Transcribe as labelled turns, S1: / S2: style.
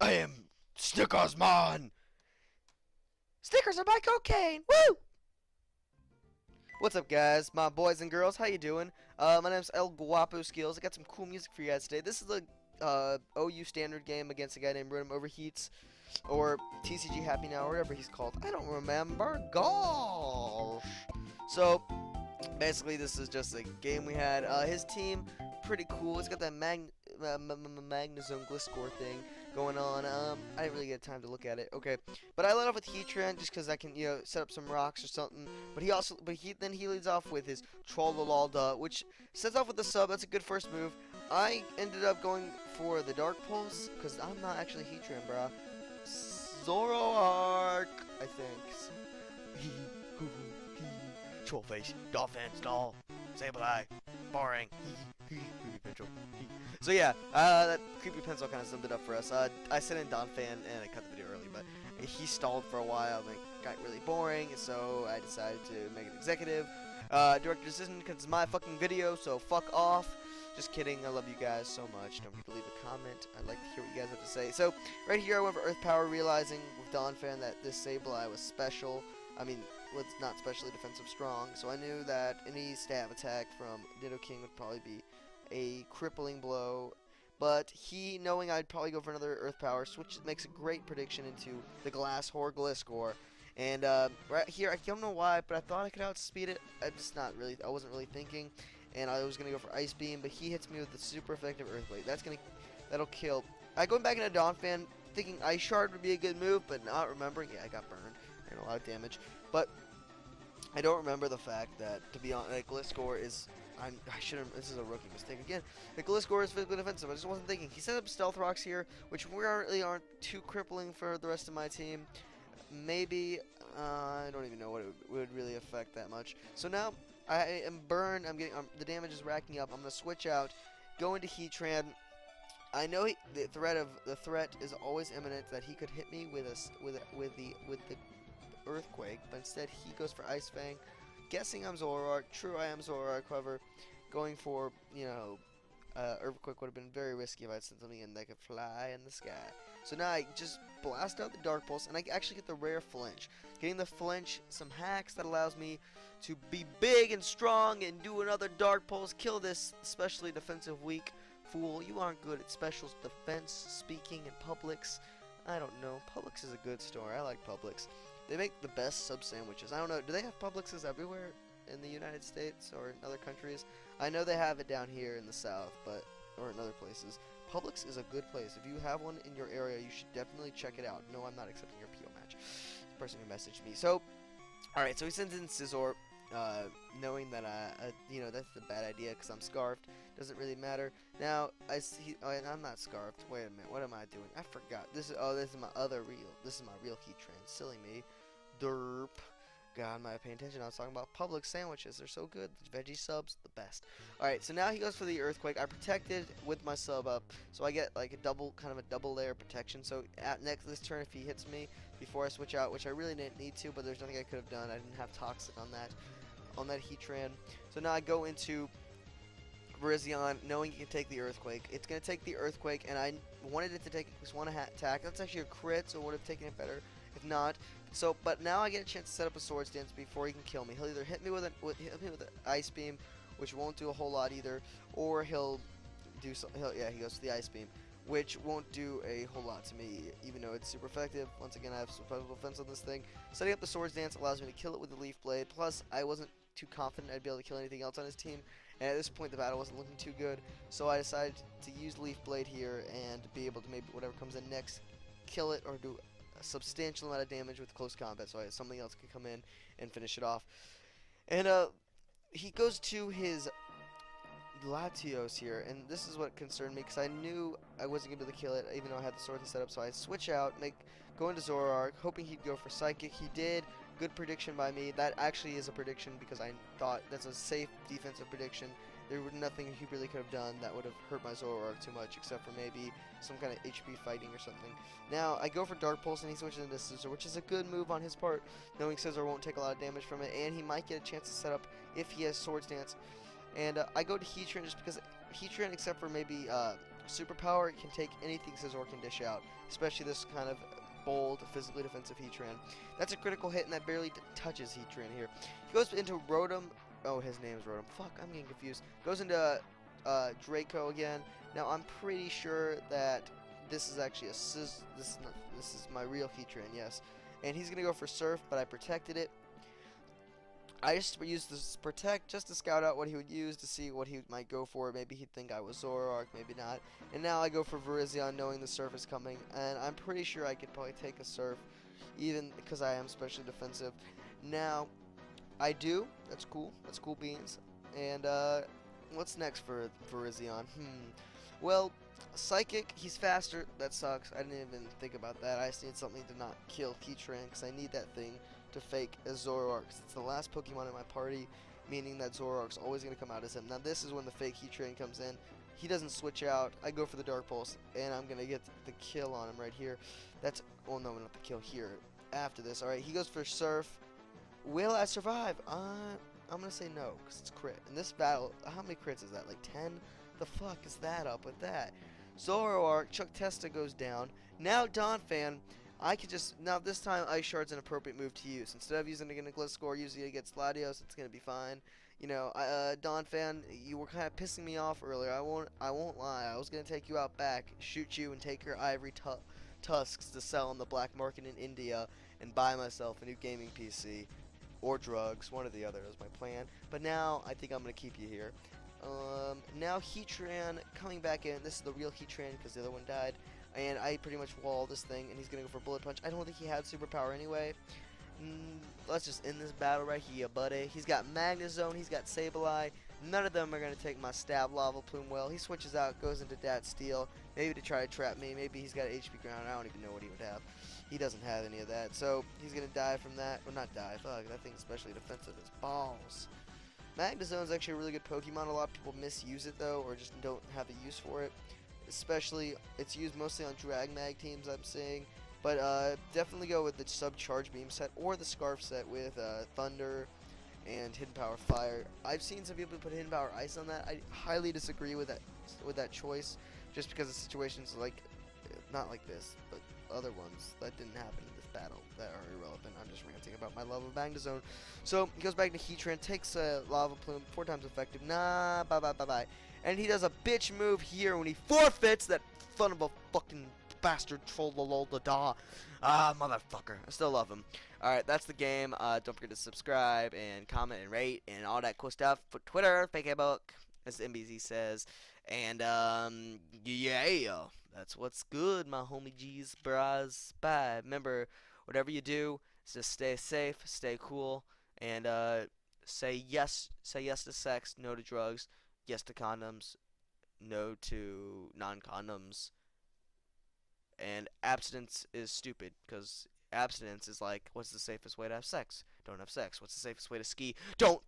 S1: I am Snickersman! Stickers are my cocaine! Woo! What's up, guys? My boys and girls, how you doing? My name's ElGuapoSkillz. I got some cool music for you guys today. This is the OU standard game against a guy named Rhythm Overheats, or TCGHAPPY now, or whatever he's called. I don't remember. Gosh! So, basically, this is just a game we had. His team, pretty cool. It's got that Magnezone Gliscor thing going on. I didn't really get time to look at it. Okay, but I let off with Heatran just because I can, set up some rocks or something. But he leads off with his Trollalalda, which sets off with the sub. That's a good first move. I ended up going for the Dark Pulse because I'm not actually Heatran, bro. Zoaroark, I think. Trollface, Dolphin, Stall, Sableye, boring. Creepy pencil. So yeah, that creepy pencil kind of summed it up for us. I sent in Donphan and I cut the video early, but he stalled for a while and it got really boring, so I decided to make it executive. Director decision because it's my fucking video, so fuck off. Just kidding, I love you guys so much. Don't forget to leave a comment. I'd like to hear what you guys have to say. So, right here I went for Earth Power, realizing with Donphan that this Sableye was special. I mean, was not specially defensive strong, so I knew that any stab attack from Nidoking would probably be a crippling blow. But he, knowing I'd probably go for another Earth Power, makes a great prediction into the Glass Whore Gliscor. And right here, I don't know why, but I thought I could outspeed it. I wasn't really thinking, and I was gonna go for Ice Beam, but he hits me with the super effective Earthquake. That'll kill. I going back into Donphan, thinking Ice Shard would be a good move, but not remembering. Yeah, I got burned and a lot of damage, but I don't remember the fact that, to be honest, like, Gliscor is. I shouldn't. This is a rookie mistake again. The Gliscor is physically defensive. I just wasn't thinking. He set up Stealth Rocks here, which really aren't too crippling for the rest of my team. Maybe I don't even know what it would really affect that much. So now I am burned. I'm getting the damage is racking up. I'm gonna switch out, go into Heatran. I know the threat is always imminent that he could hit me with the Earthquake, but instead he goes for Ice Fang. Guessing I'm Zoaroark. True, I am Zoaroark. However, going for Earthquake would have been very risky if I had sent something in that could fly in the sky. So now I just blast out the Dark Pulse, and I actually get the rare flinch. Getting the flinch, some hacks that allows me to be big and strong and do another Dark Pulse. Kill this especially defensive weak fool. You aren't good at special defense, speaking, and Publix. I don't know. Publix is a good store. I like Publix. They make the best sub sandwiches. I don't know. Do they have Publixes everywhere in the United States or in other countries? I know they have it down here in the South, or in other places. Publix is a good place. If you have one in your area, you should definitely check it out. No, I'm not accepting your PO match. The person who messaged me. So, alright, so he sends in Scizor, knowing that that's a bad idea because I'm scarfed. Doesn't really matter. Now I'm not scarfed. Wait a minute, what am I doing? I forgot. This is my real Heatran. Silly me. Derp. God, am I paying attention? I was talking about Publix sandwiches. They're so good. The veggie subs, the best. Alright, so now he goes for the Earthquake. I protected with my sub up, so I get like a double layer protection. So at this turn, if he hits me before I switch out, which I really didn't need to, but there's nothing I could have done. I didn't have Toxic on that Heatran. So now I go into Virizion, knowing he can take the Earthquake. It's going to take the Earthquake, and I wanted it to take at least one attack. That's actually a crit, so it would have taken it better if not. So, but now I get a chance to set up a Swords Dance before he can kill me. He'll either hit me with an Ice Beam, which won't do a whole lot either, or he goes for the Ice Beam, which won't do a whole lot to me, even though it's super effective. Once again, I have some special defense on this thing. Setting up the Swords Dance allows me to kill it with the Leaf Blade. Plus, I wasn't too confident I'd be able to kill anything else on his team, and at this point the battle wasn't looking too good, so I decided to use Leaf Blade here and be able to maybe whatever comes in next, kill it or do a substantial amount of damage with close combat, so something else can come in and finish it off. And he goes to his Latios here, and this is what concerned me because I knew I wasn't going to be able to kill it even though I had the sword set up, so I switch out, go into Zoaroark, hoping he'd go for Psychic. He did. Good prediction by me. That actually is a prediction because I thought that's a safe defensive prediction. There was nothing he really could have done that would have hurt my Zoaroark too much, except for maybe some kind of HP fighting or something. Now, I go for Dark Pulse, and he switches into Scizor, which is a good move on his part, knowing Scizor won't take a lot of damage from it, and he might get a chance to set up if he has Swords Dance. And I go to Heatran just because Heatran, except for maybe Superpower can take anything Scizor can dish out, especially this kind of bold, physically defensive Heatran. That's a critical hit, and that barely touches Heatran here. He goes into Rotom. Oh, his name is Rotom. Fuck, I'm getting confused. Goes into Draco again. Now, I'm pretty sure that this is actually a this is my real Heatran, yes. And he's going to go for Surf, but I protected it. I just used this Protect just to scout out what he would use to see what he might go for. Maybe he'd think I was Zoaroark, maybe not. And now I go for Virizion knowing the Surf is coming. And I'm pretty sure I could probably take a Surf, even because I am specially defensive. Now, I do. That's cool. That's cool beans. And what's next for Virizion? Well, Psychic, he's faster. That sucks. I didn't even think about that. I just need something to not kill Heatran, because I need that thing to fake as Zoaroark. It's the last Pokemon in my party, meaning that Zoaroark's always going to come out as him. Now this is when the fake Heatran comes in. He doesn't switch out. I go for the Dark Pulse, and I'm going to get the kill on him right here. That's, oh no, not the kill here. After this, alright, he goes for Surf. Will I survive? I'm going to say no, because it's crit. In this battle, how many crits is that? Like 10? The fuck is that up with that? Zoaroark, Chuck Testa goes down. Now Donphan, I could just, now this time Ice Shard's an appropriate move to use. Instead of using it against Gliscor, using it against Latios, it's gonna be fine. You know, Donphan, you were kind of pissing me off earlier. I won't lie. I was gonna take you out back, shoot you, and take your ivory tusks to sell on the black market in India, and buy myself a new gaming PC or drugs. One or the other was my plan. But now I think I'm gonna keep you here. Now Heatran coming back in. This is the real Heatran because the other one died. And I pretty much wall this thing, and he's going to go for Bullet Punch. I don't think he had Superpower anyway. Let's just end this battle right here, buddy. He's got Magnezone. He's got Sableye. None of them are going to take my Stab Lava Plume well. He switches out, goes into Dat Steel. Maybe to try to trap me. Maybe he's got HP Ground. I don't even know what he would have. He doesn't have any of that. So he's going to die from that. Well, not die. Fuck, that thing's especially defensive as balls. Magnezone is actually a really good Pokemon. A lot of people misuse it, though, or just don't have a use for it. Especially, it's used mostly on Drag Mag teams, I'm seeing. But definitely go with the Sub-Charge Beam set or the Scarf set with Thunder and Hidden Power Fire. I've seen some people put Hidden Power Ice on that. I highly disagree with that choice, just because of situations like, not like this, but other ones that didn't happen in this battle that are irrelevant. I'm just ranting about my love of Magnezone. So he goes back to Heatran, takes Lava Plume, 4 times effective. Nah, bye. And he does a bitch move here when he forfeits that son of a fucking bastard troll da. Motherfucker. I still love him. Alright, that's the game. Don't forget to subscribe and comment and rate and all that cool stuff for Twitter, Facebook, as MBZ says. And yeah, that's what's good, my homie G's, bras. Bye. Remember, whatever you do, just stay safe, stay cool, and say yes to sex, no to drugs. Yes to condoms, no to non-condoms, and abstinence is stupid, because abstinence is like, what's the safest way to have sex? Don't have sex. What's the safest way to ski? Don't